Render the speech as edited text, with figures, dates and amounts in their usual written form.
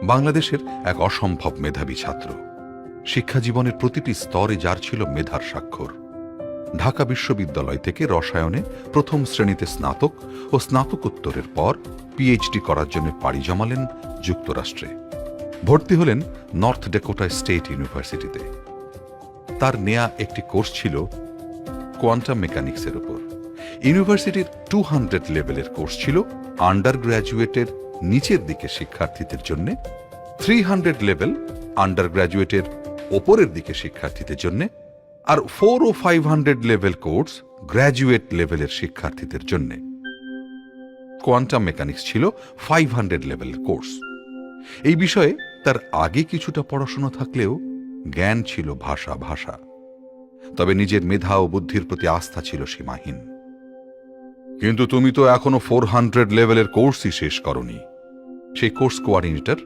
বাংলাদেশের এক অসম্ভব মেধাবী ছাত্র, শিক্ষা জীবনের প্রতিটি স্তরে যার ছিল মেধার স্বাক্ষর। ঢাকা বিশ্ববিদ্যালয় থেকে রসায়নে প্রথম শ্রেণীতে স্নাতক ও স্নাতকোত্তরের পর পিএইচডি করার জন্য পাড়ি জমালেন যুক্তরাষ্ট্রে। ভর্তি হলেন নর্থ ডেকোটা স্টেট ইউনিভার্সিটিতে। তার নেয়া একটি কোর্স ছিল কোয়ান্টাম মেকানিক্সের উপর। ইউনিভার্সিটির 200 লেভেলের কোর্স ছিল আন্ডার গ্র্যাজুয়েটের নিচের দিকে শিক্ষার্থীদের জন্য, 300 লেভেল আন্ডার গ্র্যাজুয়েটের ওপরের দিকে শিক্ষার্থীদের জন্য, আর 400 ও 500 লেভেল কোর্স গ্র্যাজুয়েট লেভেলের শিক্ষার্থীদের জন্য। কোয়ান্টাম মেকানিক্স ছিল 500 লেভেল কোর্স। এই বিষয়ে তার আগে কিছুটা পড়াশোনা থাকলেও জ্ঞান ছিল ভাষা ভাষা। তবে নিজের মেধা ও বুদ্ধির প্রতি আস্থা ছিল সীমাহীন। কিন্তু তুমি তো এখনো 400 লেভেলের কোর্সই শেষ করনি, সেই কোর্স কোঅর্ডিনেটর